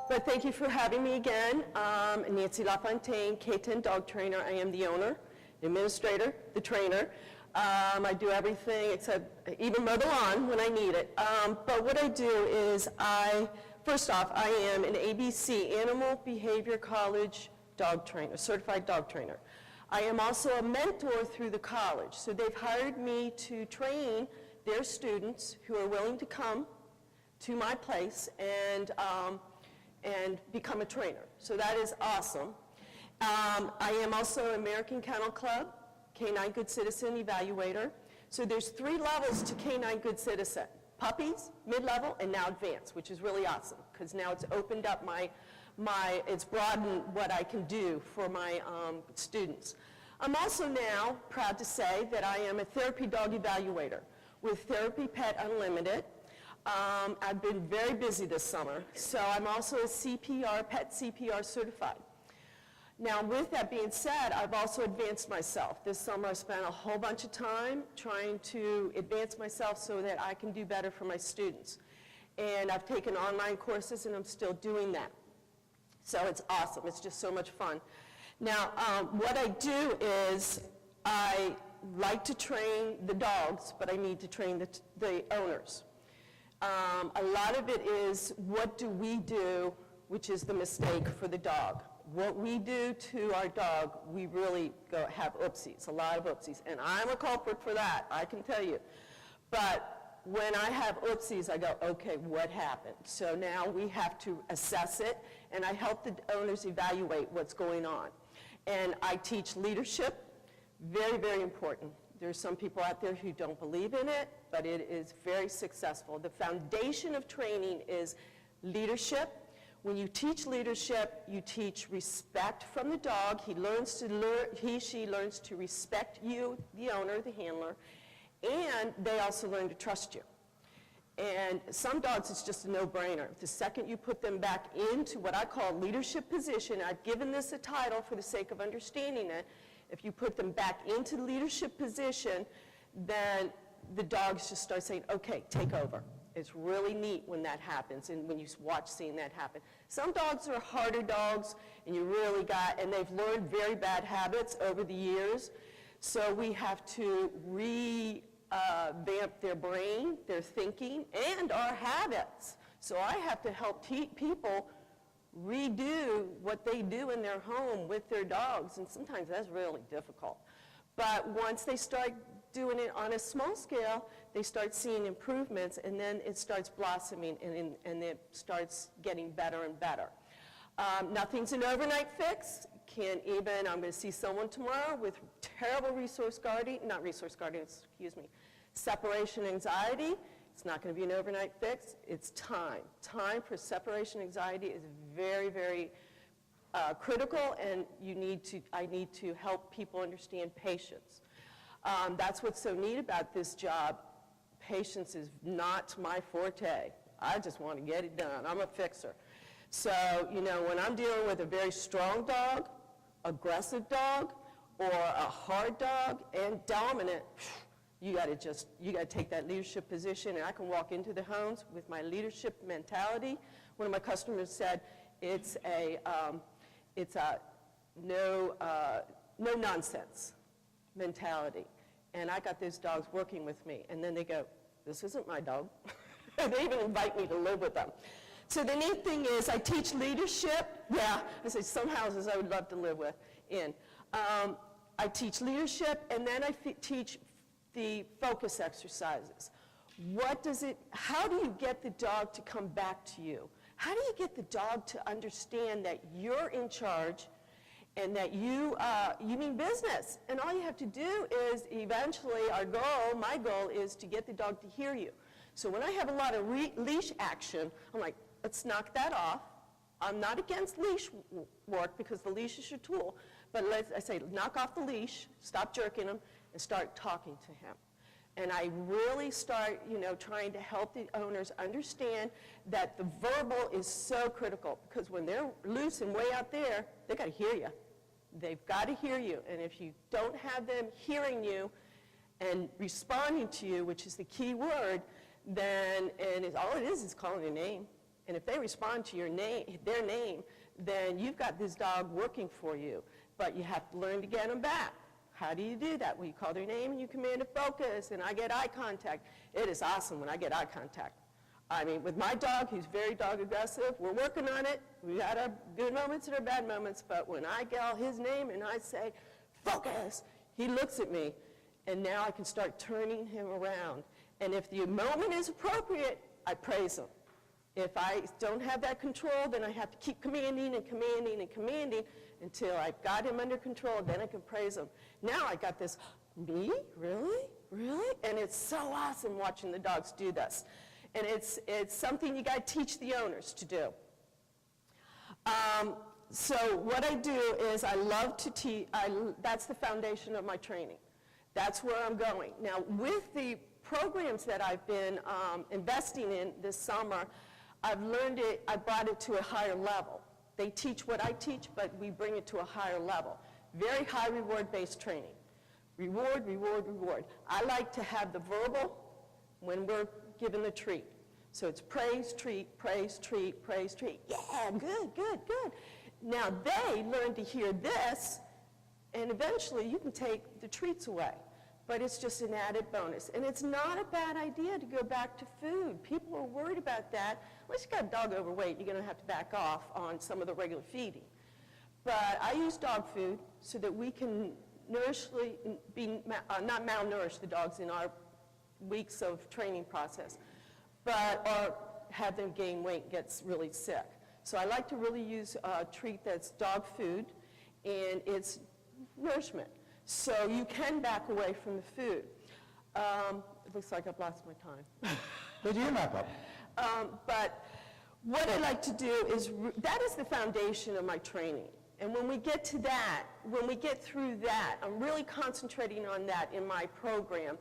But thank you for having me again. Nancy LaFontaine, K10 dog trainer. I am the owner, the administrator, the trainer. I do everything except even mow the lawn when I need it. But what I do is first off, I am an ABC, Animal Behavior College dog trainer, certified dog trainer. I am also a mentor through the college. So they've hired me to train their students who are willing to come to my place and become a trainer. So that is awesome. I am also an American Kennel Club Canine Good Citizen Evaluator. So there's 3 levels to Canine Good Citizen: puppies, mid-level, and now advanced, which is really awesome because now it's opened up it's broadened what I can do for my students. I'm also now proud to say that I am a therapy dog evaluator with Therapy Pet Unlimited. I've been very busy this summer, so I'm also a CPR, pet CPR certified. Now, with that being said, I've also advanced myself. This summer I spent a whole bunch of time trying to advance myself so that I can do better for my students. And I've taken online courses and I'm still doing that. So it's awesome. It's just so much fun. Now, what I do is I like to train the dogs, but I need to train the owners. A lot of it is what do we do, which is the mistake for the dog. What we do to our dog, we really have oopsies, a lot of oopsies. And I'm a culprit for that, I can tell you. But when I have oopsies, I go, okay, what happened? So now we have to assess it, and I help the owners evaluate what's going on. And I teach leadership, very, very important. There's some people out there who don't believe in it, but it is very successful. The foundation of training is leadership. When you teach leadership, you teach respect from the dog. She learns to respect you, the owner, the handler, and they also learn to trust you. And some dogs, it's just a no-brainer. The second you put them back into what I call leadership position, I've given this a title for the sake of understanding it. If you put them back into leadership position, then the dogs just start saying, okay, take over. It's really neat when that happens and when you watch seeing that happen. Some dogs are harder dogs and they've learned very bad habits over the years. So we have to revamp their brain, their thinking, and our habits. So I have to help people redo what they do in their home with their dogs, and sometimes that's really difficult. But once they start doing it on a small scale, they start seeing improvements, and then it starts blossoming, and it starts getting better and better. Nothing's an overnight fix. I'm going to see someone tomorrow with terrible separation anxiety. It's not going to be an overnight fix. It's time. Time for separation anxiety is very, very critical, and I need to help people understand patience. That's what's so neat about this job. Patience is not my forte. I just want to get it done. I'm a fixer. So, when I'm dealing with a very strong dog, aggressive dog, or a hard dog, and dominant, you got to take that leadership position, and I can walk into the homes with my leadership mentality. One of my customers said it's a no nonsense mentality, and I got those dogs working with me, and then they go, this isn't my dog. They even invite me to live with them. So the neat thing is I teach leadership. Yeah, I say some houses I would love to live in. I teach leadership, and then I teach the focus exercises. How do you get the dog to come back to you? How do you get the dog to understand that you're in charge and that you mean business? And all you have to do is eventually my goal is to get the dog to hear you. So when I have a lot of leash action, I'm like, let's knock that off. I'm not against leash work because the leash is your tool, but I say knock off the leash, stop jerking him, and start talking to him. And I really start, trying to help the owners understand that the verbal is so critical because when they're loose and way out there, they got to hear you. They've got to hear you. And if you don't have them hearing you and responding to you, which is the key word, then all it is calling your name. And if they respond to their name, then you've got this dog working for you. But you have to learn to get them back. How do you do that? Well, you call their name and you command a focus, and I get eye contact. It is awesome when I get eye contact. I mean, with my dog, he's very dog aggressive. We're working on it. We had our good moments and our bad moments, but when I yell his name and I say, focus, he looks at me, and now I can start turning him around. And if the moment is appropriate, I praise him. If I don't have that control, then I have to keep commanding and commanding and commanding until I've got him under control, then I can praise him. Now I got this, me? Really? Really? And it's so awesome watching the dogs do this. And it's something you got to teach the owners to do. So what I do is I love to teach, that's the foundation of my training. That's where I'm going. Now, with the programs that I've been investing in this summer, I've learned it, I brought it to a higher level. They teach what I teach, but we bring it to a higher level. Very high reward-based training. Reward, reward, reward. I like to have the verbal when we're given the treat. So it's praise, treat, praise, treat, praise, treat. Yeah, good, good, good. Now they learn to hear this, and eventually you can take the treats away. But it's just an added bonus. And it's not a bad idea to go back to food. People are worried about that. Unless you've got a dog overweight, you're going to have to back off on some of the regular feeding. But I use dog food so that we can not malnourish the dogs in our weeks of training process, or have them gain weight and get really sick. So I like to really use a treat that's dog food, and it's nourishment. So you can back away from the food. It looks like I've lost my time. Could you wrap up? But what I like to do is, that is the foundation of my training. And when we get to that, when we get through that, I'm really concentrating on that in my program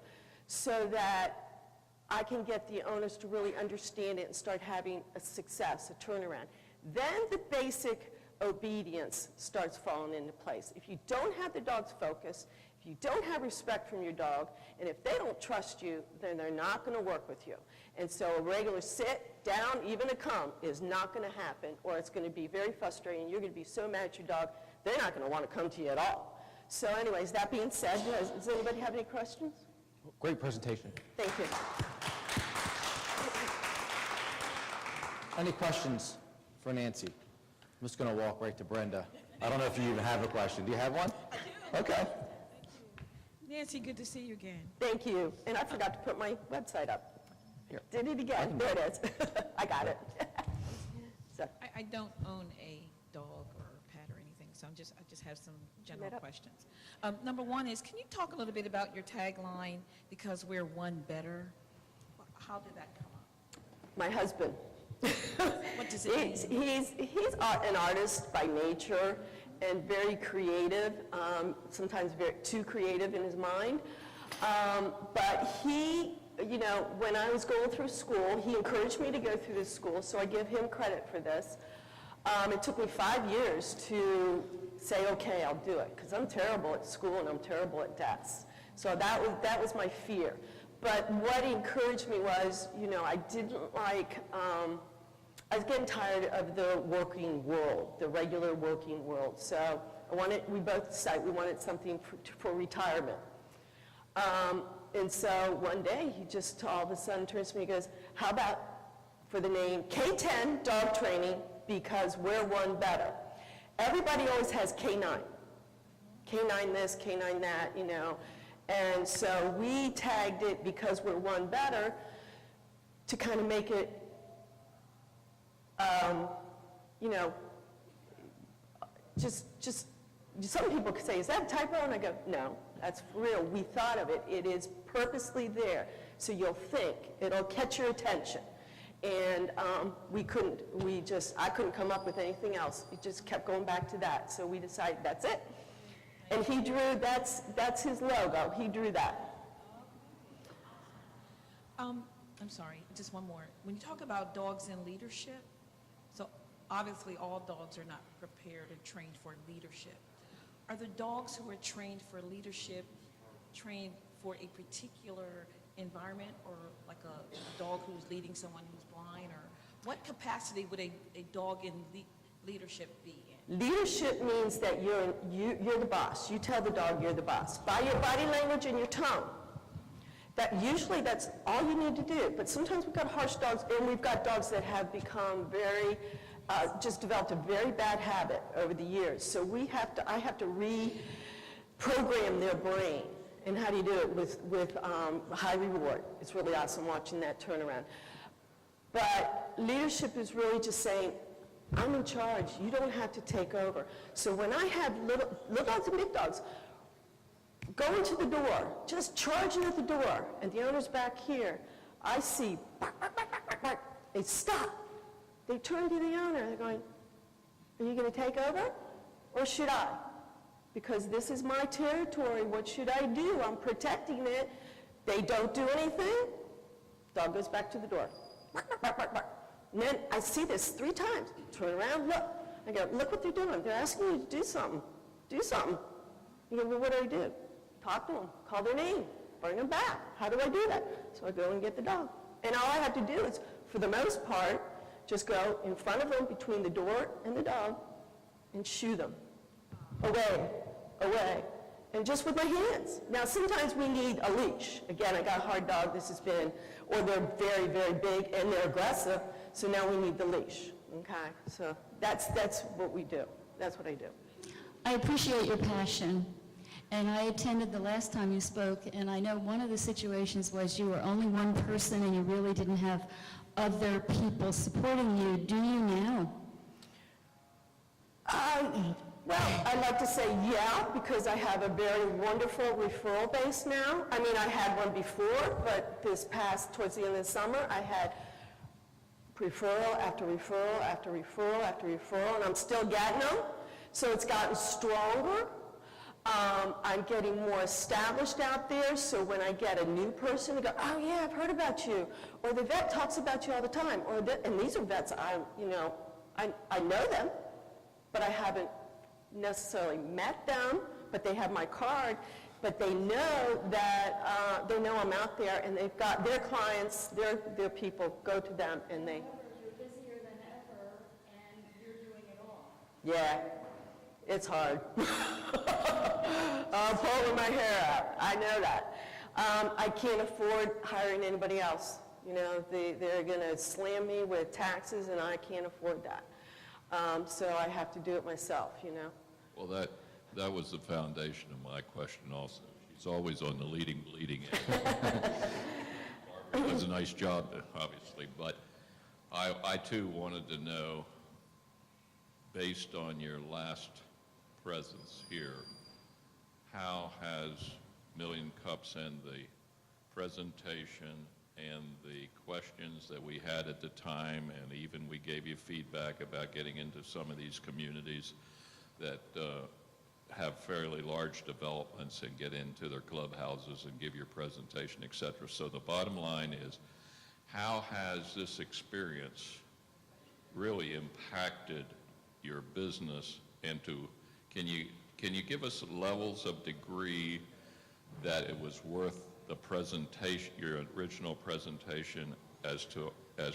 so that I can get the owners to really understand it and start having a success, a turnaround. Then the basic obedience starts falling into place. If you don't have the dog's focus, if you don't have respect from your dog, and if they don't trust you, then they're not going to work with you. And so a regular sit, down, even a come is not going to happen, or it's going to be very frustrating. You're going to be so mad at your dog, they're not going to want to come to you at all. So anyways, that being said, does anybody have any questions? Great presentation. Thank you. Any questions for Nancy? I'm just going to walk right to Brenda. I don't know if you even have a question. Do you have one? I do. Okay. Thank you. Nancy, good to see you again. Thank you. And I forgot to put my website up. Here. Did it again. There it is. I got it. So. I don't own a dog or pet or anything, so I just have some general questions. Number one is, can you talk a little bit about your tagline, because we're one better? How did that come up? My husband. What does it mean? He's an artist by nature and very creative, sometimes too creative in his mind. But he, when I was going through school, he encouraged me to go through this school, so I give him credit for this. It took me 5 years to say, okay, I'll do it, because I'm terrible at school and I'm terrible at desks. So that was my fear. But what encouraged me was, I didn't like, I was getting tired of the working world, the regular working world. So we both decided we wanted something for retirement. And so one day, he just all of a sudden turns to me and goes, how about for the name K10 Dog Training, because we're one better. Everybody always has K9. K9 this, K9 that, And so we tagged it because we're one better to kind of make it, just some people could say, is that a typo? And I go, no, that's for real. We thought of it. It is purposely there. So you'll think. It'll catch your attention. And I couldn't come up with anything else. It just kept going back to that. So we decided that's it. And he drew, that's his logo. He drew that. I'm sorry, just one more. When you talk about dogs in leadership, so obviously all dogs are not prepared and trained for leadership. Are the dogs who are trained for leadership trained for a particular environment, or like a dog who's leading someone who's blind, or What capacity would a dog in leadership be in? Leadership means that you're the boss. You tell the dog you're the boss. By your body language and your tone. Usually that's all you need to do. But sometimes we've got harsh dogs, and we've got dogs that have become very, just developed a very bad habit over the years. So I have to reprogram their brain. And how do you do it? With high reward. It's really awesome watching that turnaround. But leadership is really just saying, I'm in charge. You don't have to take over. So when I have little dogs and big dogs going to the door, just charging at the door, and the owner's back here, I see, bark, bark, bark, bark, bark, bark. They stop. They turn to the owner. They're going, are you going to take over or should I? Because this is my territory. What should I do? I'm protecting it. They don't do anything. Dog goes back to the door. Bark, bark, bark, bark, bark. And then I see this 3 times. Turn around, look. I go, look what they're doing. They're asking you to do something. Do something. You go, well, what do I do? Talk to them. Call their name. Bring them back. How do I do that? So I go and get the dog. And all I have to do is, for the most part, just go in front of them between the door and the dog and shoo them. Away, away. And just with my hands. Now, sometimes we need a leash. Again, I got a hard dog. This has been, or they're very, very big and they're aggressive. So now we need the leash. Okay? So that's what we do. That's what I do. I appreciate your passion. And I attended the last time you spoke, and I know one of the situations was you were only one person and you really didn't have other people supporting you. Do you now? Well, I'd like to say yeah, because I have a very wonderful referral base now. I mean, I had one before, but towards the end of the summer, I had referral after referral after referral after referral, and I'm still getting them. So it's gotten stronger. I'm getting more established out there, so when I get a new person, they go, oh yeah, I've heard about you. Or the vet talks about you all the time. And these are vets I know them, but I haven't necessarily met them, but they have my card, but they know that, they know I'm out there, and they've got their clients, their people go to them, and they... You're busier than ever, and you're doing it all. Yeah, it's hard. I'm pulling my hair out. I know that. I can't afford hiring anybody else. You know, they're going to slam me with taxes, and I can't afford that. So I have to do it myself, you know. Well, that was the foundation of my question also. She's always on the leading, bleeding end. Barbara does a nice job, obviously, but I too wanted to know, based on your last presence here, how has Million Cups and the presentation and the questions that we had at the time, and even we gave you feedback about getting into some of these communities that have fairly large developments and get into their clubhouses and give your presentation, et cetera. So the bottom line is, how has this experience really impacted your business, and can you give us levels of degree that it was worth the presentation, your original presentation, as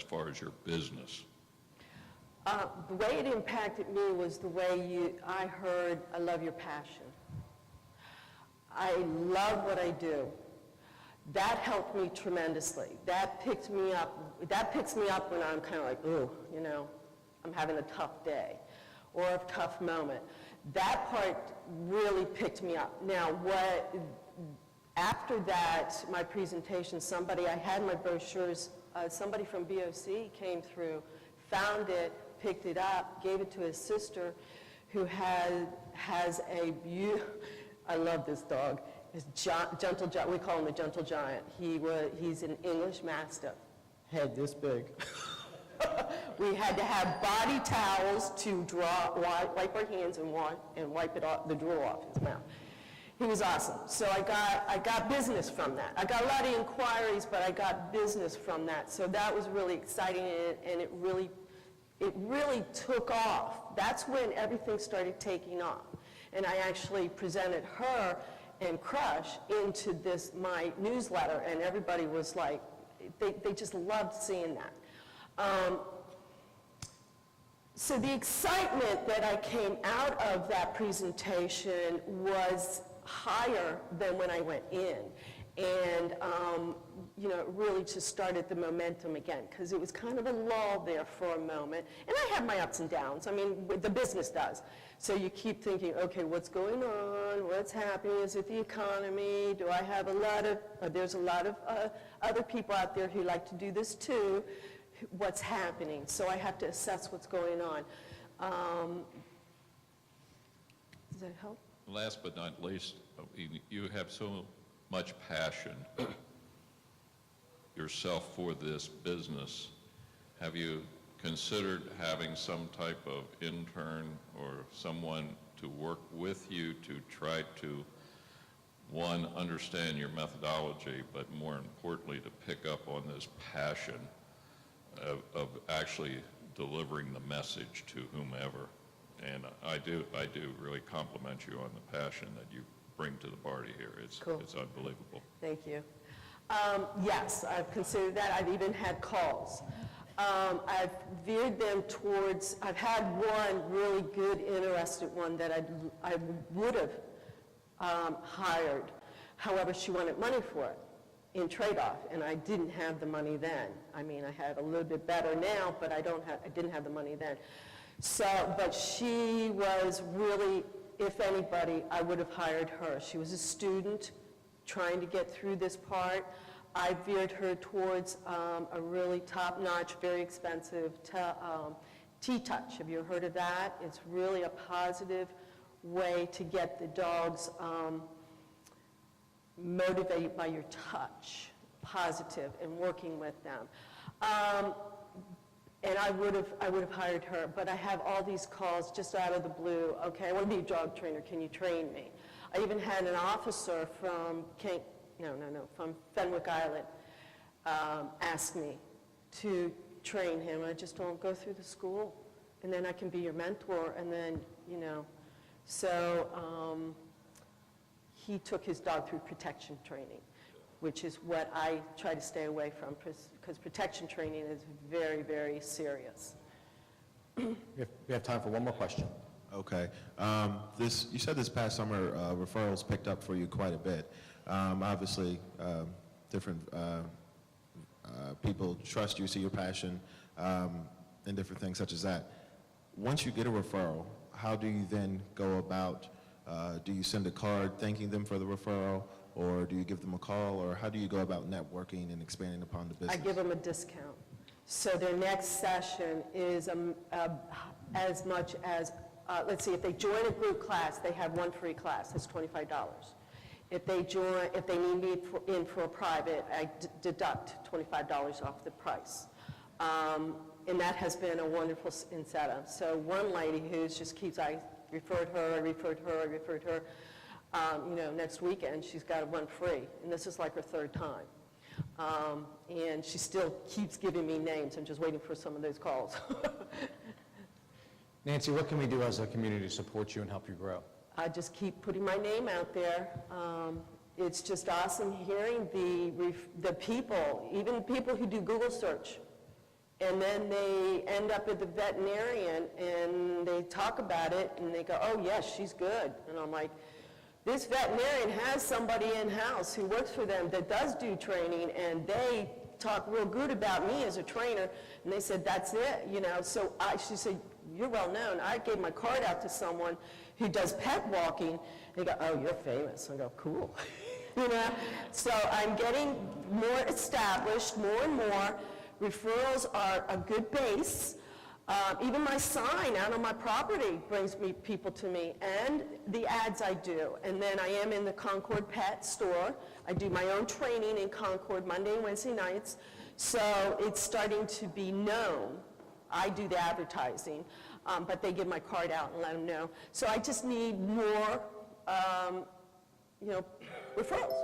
far as your business? The way it impacted me was the way I heard, I love your passion. I love what I do. That helped me tremendously. That picks me up when I'm kind of like, ooh, you know, I'm having a tough day or a tough moment. That part really picked me up. Now, after that, my presentation, I had my brochures, somebody from BOC came through, found it, picked it up, gave it to his sister, who has I love this dog, his gentle giant, we call him the gentle giant. He's an English Mastiff, head this big. We had to have body towels to wipe our hands and wipe the drool off his mouth. He was awesome. So I got business from that. I got a lot of inquiries, but I got business from that. So that was really exciting, and it really took off. That's when everything started taking off. And I actually presented her and Crush into my newsletter, and everybody was like, they just loved seeing that. So the excitement that I came out of that presentation was higher than when I went in. And, it really just started the momentum again, because it was kind of a lull there for a moment. And I have my ups and downs. I mean, the business does. So you keep thinking, okay, what's going on? What's happening? Is it the economy? Do I have there's a lot of other people out there who like to do this too. What's happening? So I have to assess what's going on. Does that help? Last but not least, you have so much passion yourself for this business. Have you considered having some type of intern or someone to work with you to try to, one, understand your methodology, but more importantly, to pick up on this passion of actually delivering the message to whomever? And I do really compliment you on the passion that you bring to the party here. Cool. It's unbelievable. Thank you. Yes, I've considered that. I've even had calls. I've veered them towards, I've had one really good, interested one that I would have hired. However, she wanted money for it in trade-off, and I didn't have the money then. I mean, I have a little bit better now, but I didn't have the money then. So, but she was really, if anybody, I would have hired her. She was a student trying to get through this part. I veered her towards a really top-notch, very expensive T-Touch. Have you heard of that? It's really a positive way to get the dogs motivated by your touch, positive, and working with them. And I would have hired her, but I have all these calls just out of the blue. Okay, I want to be a dog trainer. Can you train me? I even had an officer from from Fenwick Island ask me to train him. I just don't go through the school, and then I can be your mentor, and then, So he took his dog through protection training, which is what I try to stay away from, because protection training is very, very serious. We have time for one more question. Okay. You said this past summer referrals picked up for you quite a bit. Obviously, different people trust you, see your passion, and different things such as that. Once you get a referral, how do you then go about, do you send a card thanking them for the referral, or do you give them a call, or how do you go about networking and expanding upon the business? I give them a discount. So their next session is as much as, let's see, if they join a group class, they have one free class. That's $25. If they need me in for a private, I deduct $25 off the price. And that has been a wonderful incentive. So one lady who just keeps, I referred her, next weekend she's got one free, and this is like her third time. And she still keeps giving me names. I'm just waiting for some of those calls. Nancy, what can we do as a community to support you and help you grow? I just keep putting my name out there. It's just awesome hearing the people, even people who do Google search, and then they end up at the veterinarian and they talk about it and they go, oh yes, she's good. And I'm like, this veterinarian has somebody in-house who works for them that does do training, and they talk real good about me as a trainer, and they said, that's it, So she said, you're well known. I gave my card out to someone who does pet walking. They go, oh, you're famous. I go, cool. So I'm getting more established, more and more. Referrals are a good base. Even my sign out on my property brings people to me, and the ads I do. And then I am in the Concord Pet store. I do my own training in Concord Monday and Wednesday nights. So it's starting to be known. I do the advertising, but they give my card out and let them know. So I just need more, referrals.